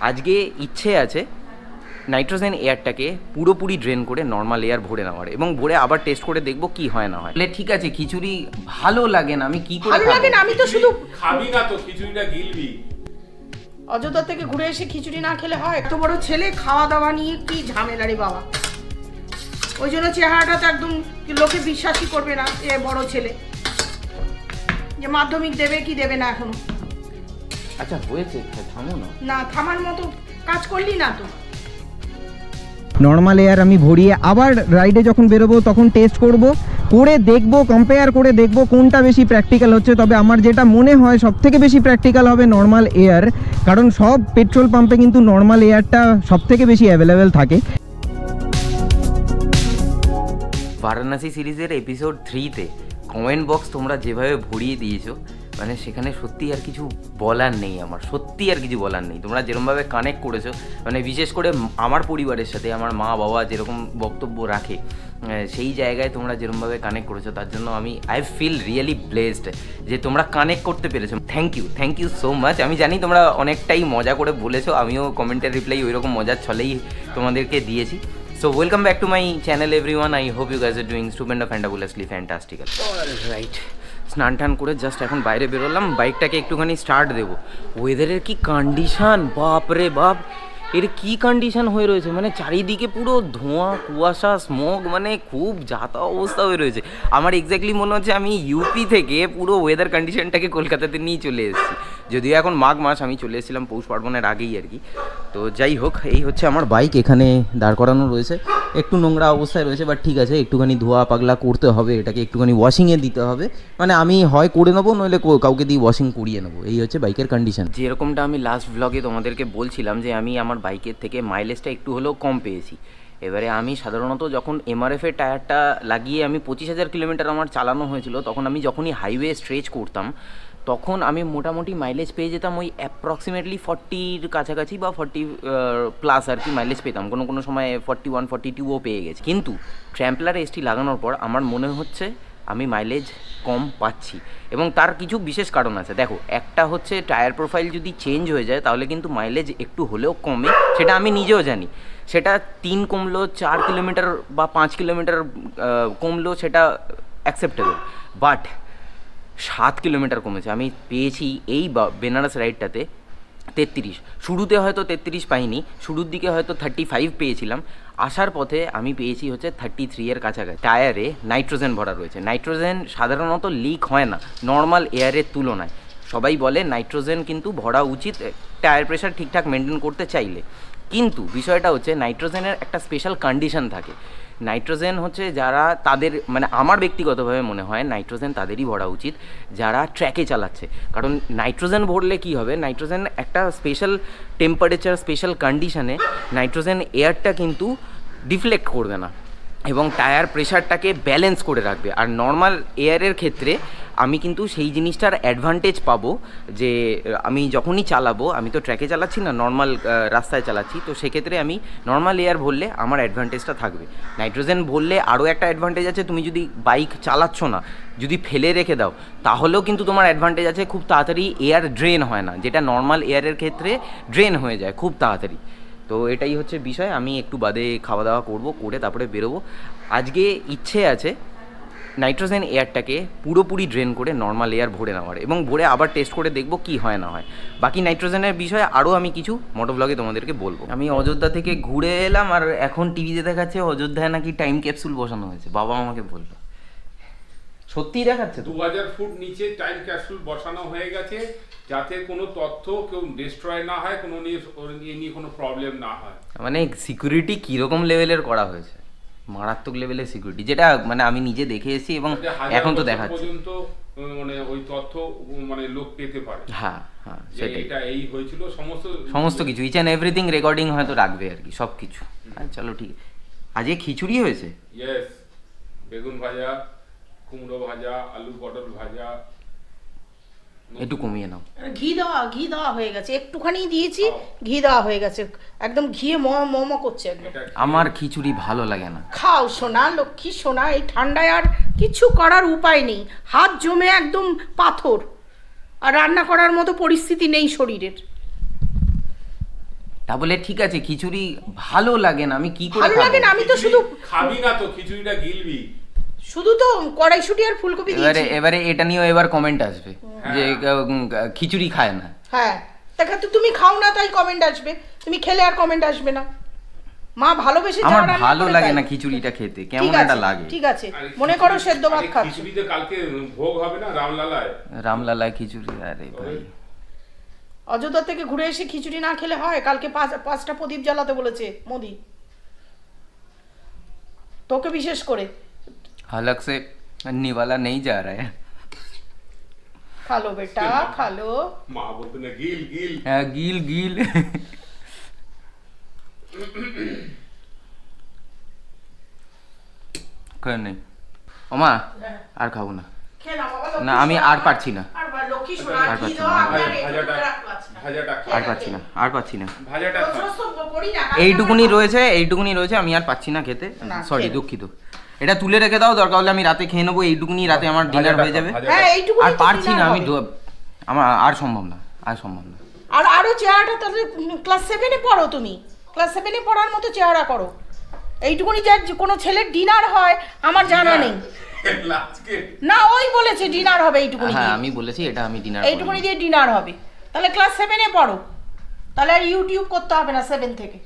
আজকে ইচ্ছে আছে নাইট্রোজেন এয়ারটাকে পুরোপুরি ড্রেন করে নর্মাল এয়ার ভরে নেওয়ার, এবং ভরে আবার টেস্ট করে দেখবো কি হয় না হয়। ঠিক আছে, খিচুড়ি ভালো লাগে না, আমি কি করে ভালো লাগে না, আমি তো শুধু খাবি না তো, খিচুড়িটা গিলবি। অযোধ্যা থেকে ঘুরে এসে খিচুড়ি না খেলে হয়? এত বড় ছেলে, খাওয়া দাওয়া নিয়ে কি ঝামেলা রে বাবা। ওই জন্য চেহারাটা তো একদম লোকে বিশ্বাসই করবে না যে বড় ছেলে, যে মাধ্যমিক দেবে কি দেবে না এখনো। আচ্ছা হয়েছে, থামো না। না থামার মতো কাজ করলি না তো। নর্মাল এয়ার আমি ভরিয়ে আবার রাইডে যখন বেরোবো তখন টেস্ট করব, করে দেখব, কম্পেয়ার করে দেখব কোনটা বেশি প্র্যাকটিক্যাল হচ্ছে। তবে আমার যেটা মনে হয় সবথেকে বেশি প্র্যাকটিক্যাল হবে নর্মাল এয়ার, কারণ সব পেট্রোল পাম্পে কিন্তু নর্মাল এয়ারটা সবথেকে বেশি অ্যাভেলেবেল থাকে। বারাণসী সিরিজের এপিসোড 3-তে কমেন্ট বক্স তোমরা যেভাবে ভরিয়ে দিয়েছো, মানে সেখানে সত্যি আর কিছু বলার নেই, আমার সত্যি আর কিছু বলার নেই। তোমরা যেরকমভাবে কানেক্ট করেছো, মানে বিশেষ করে আমার পরিবারের সাথে আমার মা বাবা যেরকম বক্তব্য রাখে, সেই জায়গায় তোমরা যেরকমভাবে কানেক্ট করেছো, তার জন্য আই ফিল রিয়েলি ব্লেসড যে তোমরা কানেক্ট করতে পেরেছো। Thank you so much. আমি জানি তোমরা অনেকটাই মজা করে বলেছো, আমিও কমেন্টের রিপ্লাই ওই রকম মজার ছলেই তোমাদেরকে দিয়েছি। So welcome back to my channel everyone. I hope you guys are doing stupendo fantabulously fantastical. Alright, স্নান টান করে জাস্ট এখন বাইরে বেরোলাম, বাইকটাকে একটুখানি স্টার্ট দেবো। ওয়েদারের কি কন্ডিশন, বাপ রে বাপ, এর কি কন্ডিশন হয়ে রয়েছে, মানে চারিদিকে পুরো ধোঁয়া, কুয়াশা, স্মোক, মানে খুব যাতা অবস্থা হয়ে রয়েছে। আমার এক্স্যাক্টলি মনে হচ্ছে আমি ইউপি থেকে পুরো ওয়েদার কন্ডিশনটাকে কলকাতাতে নিয়ে চলে এসেছি। যদিও এখন মাঘ মাস, আমি চলে এসেছিলাম পৌষ পার্বণের আগেই আর কি। তো যাই হোক, এই হচ্ছে আমার বাইক এখানে দাঁড় করানো রয়েছে, একটু নোংরা অবস্থায় রয়েছে, বাট ঠিক আছে, একটুখানি ধোয়া পাগলা করতে হবে, এটাকে একটুখানি ওয়াশিংয়ে দিতে হবে। মানে আমি হয় করে নেবো, নইলে কাউকে দিয়ে ওয়াশিং করিয়ে নেবো। এই হচ্ছে বাইকের কন্ডিশন। যেরকমটা আমি লাস্ট ব্লগে তোমাদেরকে বলছিলাম যে আমি আমার বাইকের থেকে মাইলেজটা একটু হলেও কম পেয়েছি। এবারে আমি সাধারণত যখন এমআরএফের টায়ারটা লাগিয়ে আমি 25,000 কিলোমিটার আমার চালানো হয়েছিল, তখন আমি যখনই হাইওয়ে স্ট্রেচ করতাম তখন আমি মোটামুটি মাইলেজ পেয়ে যেতাম ওই অ্যাপ্রক্সিমেটলি 40-র কাছাকাছি বা 40 প্লাস আর কি মাইলেজ পেতাম। কোনো সময় 41, 42ও পেয়ে গেছে। কিন্তু ট্র্যাম্পলার এসটি লাগানোর পর আমার মনে হচ্ছে আমি মাইলেজ কম পাচ্ছি, এবং তার কিছু বিশেষ কারণ আছে। দেখো, একটা হচ্ছে টায়ার প্রোফাইল যদি চেঞ্জ হয়ে যায় তাহলে কিন্তু মাইলেজ একটু হলেও কমে, সেটা আমি নিজেও জানি। সেটা 3 কমলো, 4 কিলোমিটার বা 5 কিলোমিটার কমলো, সেটা অ্যাকসেপ্টেবল। বাট 7 কিলোমিটার কমেছে। আমি পেয়েছি এই বেনারস রাইডটাতে 33। শুরুতে হয়তো 33 পাইনি, শুরুর দিকে হয়তো 35 পেয়েছিলাম। আসার পথে আমি পেয়েছি হচ্ছে 33-এর কাছাকাছি। টায়ারে নাইট্রোজেন ভরা রয়েছে। নাইট্রোজেন সাধারণত লিক হয় না নর্মাল এয়ারের তুলনায়। সবাই বলে নাইট্রোজেন কিন্তু ভরা উচিত টায়ার প্রেশার ঠিকঠাক মেনটেন করতে চাইলে। কিন্তু বিষয়টা হচ্ছে নাইট্রোজেনের একটা স্পেশাল কন্ডিশন থাকে। নাইট্রোজেন হচ্ছে যারা তাদের, মানে আমার ব্যক্তিগতভাবে মনে হয় নাইট্রোজেন তাদেরই ভরা উচিত যারা ট্র্যাকে চালাচ্ছে। কারণ নাইট্রোজেন ভরলে কি হবে, নাইট্রোজেন একটা স্পেশাল টেম্পারেচার, স্পেশাল কন্ডিশনে নাইট্রোজেন এয়ারটা কিন্তু ডিফ্লেক্ট করবে না এবং টায়ার প্রেশারটাকে ব্যালেন্স করে রাখবে। আর নর্মাল এয়ারের ক্ষেত্রে আমি কিন্তু সেই জিনিসটার অ্যাডভান্টেজ পাবো যে আমি যখনই চালাবো, আমি তো ট্র্যাকে চালাচ্ছি না, নর্মাল রাস্তায় চালাচ্ছি, তো সেক্ষেত্রে আমি নর্মাল এয়ার ভরলে আমার অ্যাডভান্টেজটা থাকবে। নাইট্রোজেন ভরলে আরও একটা অ্যাডভান্টেজ আছে, তুমি যদি বাইক চালাচ্ছ না, যদি ফেলে রেখে দাও তাহলেও কিন্তু তোমার অ্যাডভান্টেজ আছে, খুব তাড়াতাড়ি এয়ার ড্রেন হয় না, যেটা নর্মাল এয়ারের ক্ষেত্রে ড্রেন হয়ে যায় খুব তাড়াতাড়ি। তো এটাই হচ্ছে বিষয়। আমি একটু বাদে খাওয়া দাওয়া করবো, করে তারপরে বেরোবো। আজকে ইচ্ছে আছে নাইট্রোজেন এয়ারটাকে পুরোপুরি ড্রেন করে নর্মাল এয়ার ভরে নেওয়ার, এবং ভরে আবার টেস্ট করে দেখবো কি হয় না হয়। বাকি নাইট্রোজেনের বিষয়ে আরও আমি কিছু মোটো ব্লগে তোমাদেরকে বলবো। আমি অযোধ্যা থেকে ঘুরে এলাম, আর এখন টিভিতে দেখাচ্ছে অযোধ্যায় নাকি টাইম ক্যাপসুল বসানো হয়েছে। বাবা আমাকে বললো, সত্যিই দেখাচ্ছে? 2000 ফুট নিচে টাইম ক্যাপসুল বসানো হয়ে গেছে, যাতে কোনো তথ্য কেউ ডিস্ট্রয় না হয়, কোনো নিয়ে কোনো প্রবলেম না হয়। মানে সিকিউরিটি কীরকম লেভেলের করা হয়েছে, মারাত্মক লেভেলের সিকিউরিটি, যেটা মানে আমি নিজে দেখে এসেছি এবং এখন তো দেখাচ্ছে পর্যন্ত মানে ওই তথ্য মানে লোক পেতে পারে। হ্যাঁ হ্যাঁ, সেটাই, এটা এই হয়েছিল, সমস্ত কিছু ইচ অ্যান্ড এভরিথিং রেকর্ডিং হয়তো রাখবে আর কি, সব কিছু। চলো ঠিক। আজকে খিচুড়ি হয়েছে, ইয়েস, বেগুন ভাজা, কুমড়ো ভাজা, আলু পটল ভাজা। একটু কমিয়ে নাও। ঘি দেওয়া হয়ে গেছে, একটুখানি দিয়েছি, ঘি দেওয়া হয়ে গেছে, একদম ঘিয়ে মম করছে একদম। আমার খিচুড়ি ভালো লাগে না। খাও সোনা, লক্ষ্মী সোনা, এই ঠান্ডায় আর কিছু করার উপায় নেই, হাত জমে একদম পাথর, আর রান্না করার মতো পরিস্থিতি নেই শরীরের। তা বলে ঠিক আছে খিচুড়ি ভালো লাগে না, আমি কি করে ভালো লাগে খাবো? না, আমি তো শুধু খাবি না তো, খিচুড়িটা গিলবি। শুধু তো কড়াইশুঁটি আর ফুলকপি দিয়েছি। এবারে এটা নিয়েও এবার কমেন্ট আসবে যে খিচুড়ি খায় না। হ্যাঁ দেখা তো, তুমি খাও না তাই কমেন্ট আসবে, তুমি খেলে আর কমেন্ট আসবে না। মা ভালোবেসে আমার যা রান্না ভালো করে লাগে তাই। না খিচুড়িটা খেতে, ঠিক কেমন আছে, একটা লাগে। ঠিক আছে, আরে মনে করো সেদ্ধ ভাত আরে খাচ্ছ। খিচুড়িতে কালকে ভোগ হবে না রামলালায়। রামলালায় খিচুড়ি, আরে ভাই। অযোধ্যা থেকে ঘুরে এসে খিচুড়ি না খেলে হয়? কালকে 5টা প্রদীপ জ্বালাতে বলেছে মোদি, তোকে বিশেষ করে। हलक से निवाला नहीं जा रहा है। খালো বেটা খালো। মা বলতো না গিল গিল। হ্যাঁ গিল গিল। কেন নেই ওমা, আর খাবো না। খেয়ে নাও বাবা, না আমি আর পারছি না, আর লক্ষ্মী সোনা আর কি পাচ্ছি দাও না। আপনার ভাজাটা ভাজাটা আর পাচ্ছি না, আর পাচ্ছি না। ভাজাটা খা। করি না। এইটুকুনি রয়েছে, আমি আর পাচ্ছি না খেতে। না, সরি, খেয়ে নাও। দুঃখিত। এটা তুলে রেখে দাও, দরকার হলে আমি রাতে খেয়ে নেবো। এইটুকুনি রাতে আমার ডিনার হয়ে যাবে। হ্যাঁ এইটুকু আর পারছি না আমি, আমার আর সম্ভব না, আর সম্ভব না। আর আরো চেহারাটা তাহলে ক্লাস 7-এ পড়ো, তুমি ক্লাস 7-এ পড়ার মতো চেহারা করো। এইটুকুনি যে কোনো ছেলের ডিনার হয় আমার জানা নেই। আজকে না ওই বলেছে ডিনার হবে এইটুকুনি হ্যাঁ দিয়ে। আমি বলেছি এটা আমি ডিনার এইটুকুনি দিয়ে ডিনার হবে। তাহলে ক্লাস 7-এ পড়ো, তাহলে আর ইউটিউব করতে হবে না 7 থেকে।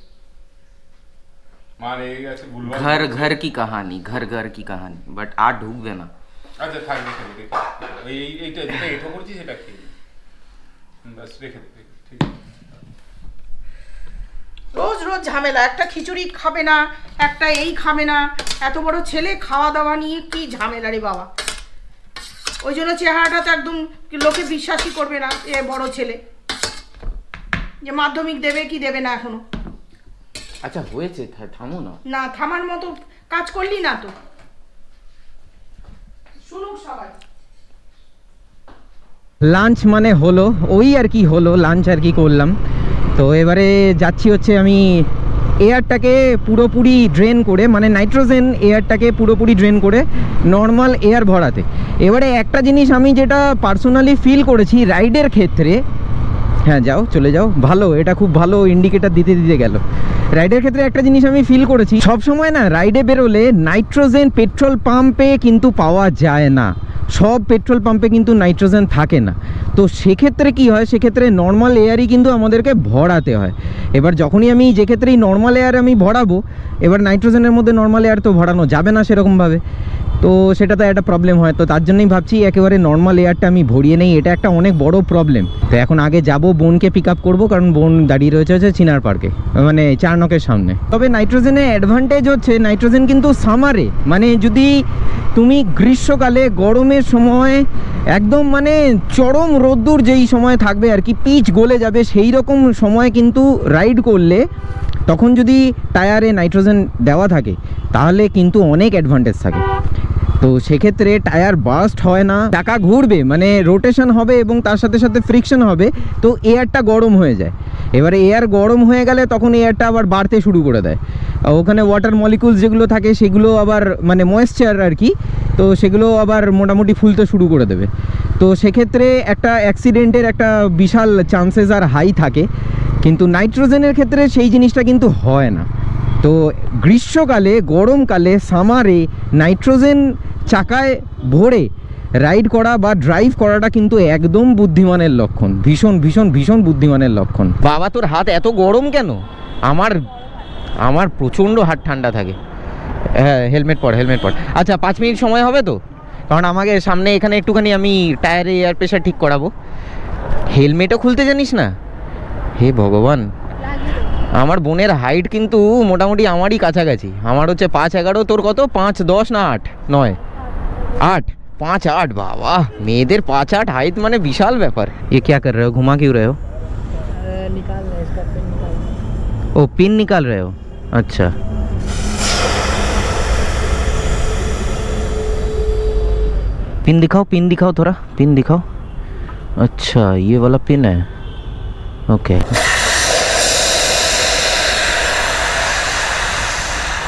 মানে এই আছে ভুলভাল। घर घर की कहानी, घर घर की कहानी, बट আর ঢুকবে না। আচ্ছা থাক, রেখে দে, এইটা যেটা এটো করছি সেটা খেয়ে নে। বাস রেখে দে, ঠিক আছে। রোজ রোজ ঝামেলা, একটা খিচুড়ি খাবে না, একটা এই খাবে না। এত বড় ছেলে, খাওয়া দাওয়া নিয়ে কি ঝামেলা রে বাবা। ওই জন্য চেহারাটা তো একদম লোকে বিশ্বাসই করবে না এ বড় ছেলে, যে মাধ্যমিক দেবে কি দেবে না এখনো। আচ্ছা হয়েছে, থামো না। না থামার মতো কাজ করলি না তো। শুনুক সবাই। লাঞ্চ মানে হলো ওই আর কি, হলো লাঞ্চ আর কি করলাম। তো এবারে যাচ্ছি হচ্ছে আমি এয়ারটাকে পুরোপুরি ড্রেন করে, মানে নাইট্রোজেন এয়ারটাকে পুরোপুরি ড্রেন করে নর্মাল এয়ার ভরাতে। এবারে একটা জিনিস আমি যেটা পার্সোনালি ফিল করেছি রাইডের ক্ষেত্রে, হ্যাঁ যাও চলে যাও, ভালো, এটা খুব ভালো ইন্ডিকেটার দিতে দিতে গেল। রাইডের ক্ষেত্রে একটা জিনিস আমি ফিল করেছি, সব সময় না রাইডে বেরোলে নাইট্রোজেন পেট্রোল পাম্পে কিন্তু পাওয়া যায় না, সব পেট্রোল পাম্পে কিন্তু নাইট্রোজেন থাকে না। তো সেক্ষেত্রে কি হয়, সেক্ষেত্রে নর্মাল এয়ারই কিন্তু আমাদেরকে ভরাতে হয়। এবার যখনই আমি যে ক্ষেত্রেই নর্মাল এয়ার আমি ভরাবো, এবার নাইট্রোজেনের মধ্যে নর্মাল এয়ার তো ভরানো যাবে না সেরকমভাবে, তো সেটা তো একটা প্রবলেম হয়। তো তার জন্যই ভাবছি একেবারে নর্মাল এয়ারটা আমি ভরিয়ে নেই, এটা একটা অনেক বড় প্রবলেম। তো এখন আগে যাব বোনকে পিক আপ করবো, কারণ বোন দাঁড়িয়ে রয়েছে হচ্ছে চিনার পার্কে, মানে চারনকের সামনে। তবে নাইট্রোজেনের অ্যাডভান্টেজ হচ্ছে নাইট্রোজেন কিন্তু সামারে, মানে যদি তুমি গ্রীষ্মকালে গরমের সময় একদম মানে চরম রোদ্দুর যেই সময় থাকবে আর কি, পিচ গলে যাবে সেই রকম সময় কিন্তু রাইড করলে, তখন যদি টায়ারে নাইট্রোজেন দেওয়া থাকে তাহলে কিন্তু অনেক অ্যাডভান্টেজ থাকে। তো সেক্ষেত্রে টায়ার বাস্ট হয় না, চাকা ঘুরবে মানে রোটেশন হবে এবং তার সাথে সাথে ফ্রিকশন হবে, তো এয়ারটা গরম হয়ে যায়। এবারে এয়ার গরম হয়ে গেলে তখন এয়ারটা আবার বাড়তে শুরু করে দেয়, ওখানে ওয়াটার মলিকুলস যেগুলো থাকে সেগুলো আবার মানে ময়েশ্চার আর কি, তো সেগুলো আবার মোটামুটি ফুলতে শুরু করে দেবে। তো সেক্ষেত্রে একটা অ্যাক্সিডেন্টের একটা বিশাল চান্সেস আর হাই থাকে, কিন্তু নাইট্রোজেনের ক্ষেত্রে সেই জিনিসটা কিন্তু হয় না। তো গ্রীষ্মকালে, গরমকালে, সামারে নাইট্রোজেন চাকায় ভরে রাইড করা বা ড্রাইভ করাটা কিন্তু একদম বুদ্ধিমানের লক্ষণ, ভীষণ ভীষণ ভীষণ বুদ্ধিমানের লক্ষণ। বাবা তোর হাত এত গরম কেন? আমার প্রচণ্ড হাত ঠান্ডা থাকে। হ্যাঁ হেলমেট পর। আচ্ছা 5 মিনিট সময় হবে তো, কারণ আমাকে সামনে এখানে একটুখানি আমি টায়ারে এয়ার প্রেশার ঠিক করাবো। হেলমেটও খুলতে জানিস না? হে ভগবান, আমার বোনের হাইট কিন্তু মোটামুটি আমারই কাছাকাছি। আমার হচ্ছে 5'11", তোর কত? 5'10" না 8'9"? 8, 5'8", বাবা মেয়েদের 5'8" হাইট মানে বিশাল ব্যাপার। ये क्या कर रहे हो, घुमा क्यों रहे हो? निकाल रहे हैं इसका पिन निकाल। ओ पिन निकाल रहे हो, अच्छा। पिन दिखाओ थोड़ा, पिन दिखाओ। अच्छा ये वाला पिन है, ओके।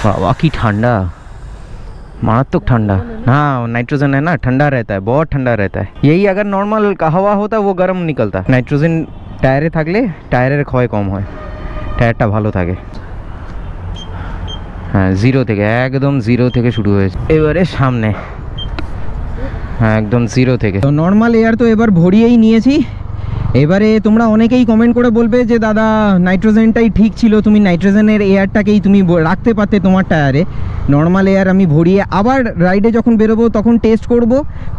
बाबा की ठंडा, मारात्मक ठंडा। हाँ नाइट्रोजन है ना, ठंडा रहता है, बहुत ठंडा रहता है। यही अगर नॉर्मल हवा होता वो गर्म निकलता। नाइट्रोजन टायरे থাকলে টায়ারের ক্ষয় কম হয়। টায়ারটা ভালো থাকে। হ্যাঁ, 0 থেকে, একদম 0 থেকে শুরু হয়েছে। এবারে সামনে, হ্যাঁ একদম 0 থেকে। তো নর্মাল এয়ার তো এবার ভরিয়েই নিয়েছি। এবারে তোমরা অনেকেই কমেন্ট করে বলবে যে দাদা নাইট্রোজেনটাই ঠিক ছিল, তুমি নাইট্রোজেনের এয়ারটাকেই তুমি রাখতে পারতে তোমার টায়ারে। নর্মাল এয়ার আমি ভরিয়ে আবার রাইডে যখন বেরোবো তখন টেস্ট করব,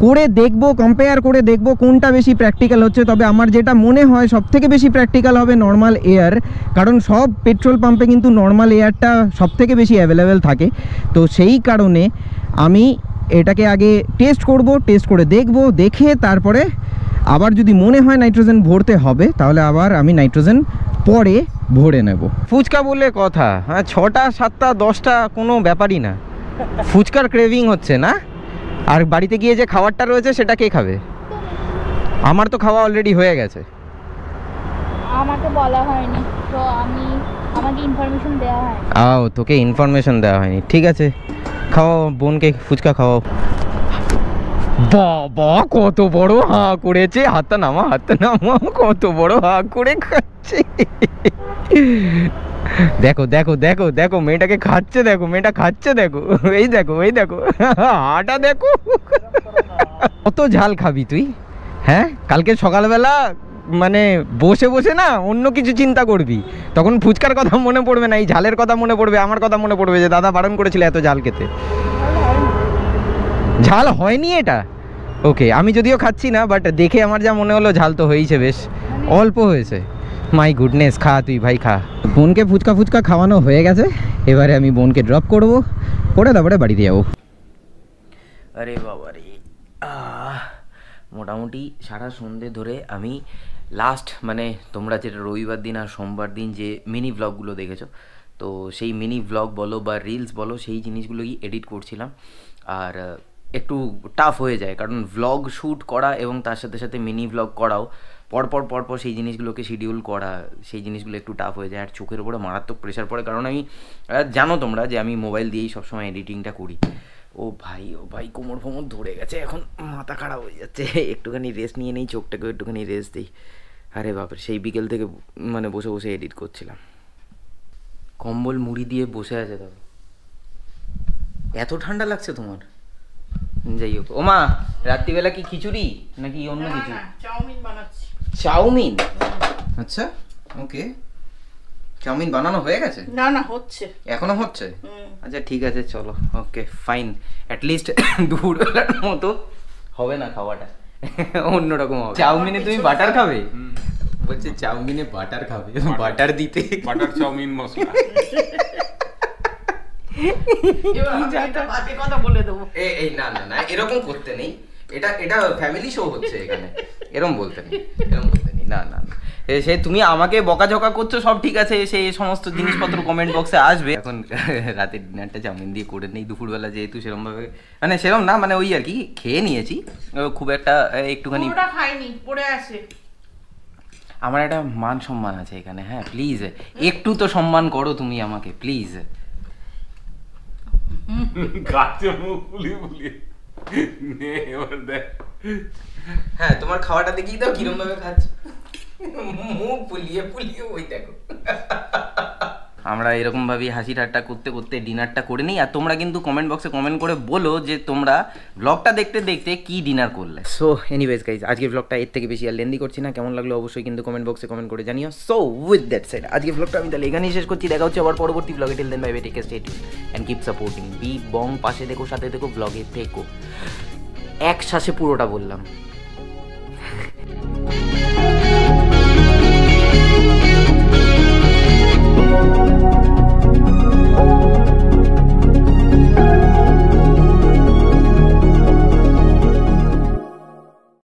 করে দেখবো, কম্পেয়ার করে দেখবো কোনটা বেশি প্র্যাকটিক্যাল হচ্ছে। তবে আমার যেটা মনে হয় সবথেকে বেশি প্র্যাকটিক্যাল হবে নর্মাল এয়ার, কারণ সব পেট্রোল পাম্পে কিন্তু নর্মাল এয়ারটা সবথেকে বেশি অ্যাভেলেবেল থাকে। তো সেই কারণে আমি এটাকে আগে টেস্ট করব, টেস্ট করে দেখব, দেখে তারপরে আবার যদি মনে হয় নাইট্রোজেন ভরতে হবে তাহলে আবার আমি নাইট্রোজেন পরে ভরে নেব। ফুচকা বলে কথা, হ্যাঁ 6টা 7টা 10টা কোনো ব্যাপারই না। ফুচকার ক্রেভিং হচ্ছে না, আর বাড়িতে গিয়ে যে খাবারটা রয়েছে সেটা কে খাবে? আমার তো খাওয়া অলরেডি হয়ে গেছে। আমাকে বলা হয়নি, তো আমাকে ইনফরমেশন দেওয়া হয়নি। তোকে ইনফরমেশন দেওয়া হয়নি, ঠিক আছে। খাওয়াও বোনকে ফুচকা খাওয়াও। বাবা কত বড় হাঁ করেছে, হাতটা নামা কত বড় হাঁ করে খাচ্ছে। দেখো দেখো দেখো দেখো মেয়েটাকে খাচ্ছে, দেখো মেয়েটা খাচ্ছে, দেখো এই দেখো এই দেখো হাঁটা দেখো। কত ঝাল খাবি তুই? হ্যাঁ, কালকে সকালবেলা মানে বসে বসে না অন্য কিছু চিন্তা করবি, তখন ফুচকার কথা মনে পড়বে না, এই ঝালের কথা মনে পড়বে, আমার কথা মনে পড়বে যে দাদা বারণ করেছিল এত ঝাল খেতে। ঝাল হয়নি এটা, ওকে। আমি যদিও খাচ্ছি না, বাট দেখে আমার যা মনে হলো ঝাল তো হয়েছে, বেশ অল্প হয়েছে। মাই গুডনেস, খা তুই ভাই খা। বোনকে ফুচকা খাওয়ানো হয়ে গেছে, এবারে আমি বোনকে ড্রপ করে তারপরে বাড়িতে যাবো। আরে বাবা রে, মোটামুটি সারা সন্ধে ধরে আমি লাস্ট মানে তোমরা যেটা রবিবার দিন আর সোমবার দিন যে মিনি ভ্লগগুলো দেখেছো, তো সেই মিনি ভ্লগ বলো বা রিলস বলো, সেই জিনিসগুলোই এডিট করছিলাম। আর একটু টাফ হয়ে যায়, কারণ ভ্লগ শ্যুট করা এবং তার সাথে সাথে মিনি ভ্লগ করাও পরপর সেই জিনিসগুলোকে শিডিউল করা, সেই জিনিসগুলো একটু টাফ হয়ে যায়। আর চোখের উপরে মারাত্মক প্রেশার পড়ে, কারণ আমি জানো তোমরা যে আমি মোবাইল দিয়েই সবসময় এডিটিংটা করি। ও ভাই কোমর ফোমর ধরে গেছে, এখন মাথা খারাপ হয়ে যাচ্ছে। একটুখানি রেস্ট নিয়ে নেই, চোখটাকেও একটুখানি রেস্ট দিই। আরে বাপরে, সেই বিকেল থেকে মানে বসে বসে এডিট করছিলাম। কম্বল মুড়ি দিয়ে বসে আছে, তবে এত ঠান্ডা লাগছে তোমার? যাই হোক, ও মা রাত্রিবেলা কি খিচুড়ি নাকি অন্য কিছু? চাউমিন বানাচ্ছি। চাউমিন? আচ্ছা, ওকে। চাউমিন বানানো হয়ে গেছে? না হচ্ছে, এখনো হচ্ছে? আচ্ছা ঠিক আছে, চলো, ওকে ফাইন। অ্যাটলিস্ট দুপুরবেলার মতো হবে না খাওয়াটা, অন্যরকম হবে। চাউমিনে তুমি বাটার খাবে? বলছে চাউমিনে বাটার খাবে, বাটার দিতে, বাটার চাউমিন মশলা। কথা বলে দেবো। এই না এরকম করতে নেই, এটা ফ্যামিলি শো হচ্ছে এখানে, এরকম বলতে নেই না। সে তুমি আমাকে বকাঝকা করছো, সব ঠিক আছে, সেই সমস্ত জিনিসপত্র কমেন্ট বক্সে আসবে। এখন রাতের ডিনারটা চাউমিন দিয়ে করে নেই, দুপুরবেলা যেহেতু সেরমভাবে মানে সেরম না, মানে ওই আর কি খেয়ে নিয়েছি, খুব একটা একটুখানি খাইনি, পড়ে আছে। আমার একটা মান সম্মান আছে এখানে, হ্যাঁ প্লিজ একটু তো সম্মান করো তুমি আমাকে, প্লিজ। গাছে মুখ ফুলিয়ে নে এবার দেখ। হ্যাঁ, তোমার খাওয়াটা দেখিয়ে দাও কিরম ভাবে খাচ্ছ, মুখ ফুলিয়ে ওই দেখো। আমরা এরকম ভাবে হাসি ঠাট্টা করতে করতে ডিনারটা করে নিই। আর তোমরা কিন্তু কমেন্ট বক্সে কমেন্ট করে বলো যে তোমরা ব্লগটা দেখতে দেখতে কি ডিনার করলে। সো এনিওয়েজ গাইজ, আজকে ব্লগটা এর থেকে বেশি আর লেন্দি করছি না। কেমন লাগলো অবশ্যই কিন্তু কমেন্ট বক্সে কমেন্ট করে জানিও। সো উইথ দ্যাট সেড, আজকে ব্লগটা আমি তাহলে এখানেই শেষ করছি। দেখা হচ্ছে আবার পরবর্তী ব্লগে। Till then bye bye, take care, stay tuned and keep supporting be bong. পাশে দেখো, সাথে দেখো, ব্লগে থেকো। এক শ্বাসে পুরোটা বললাম।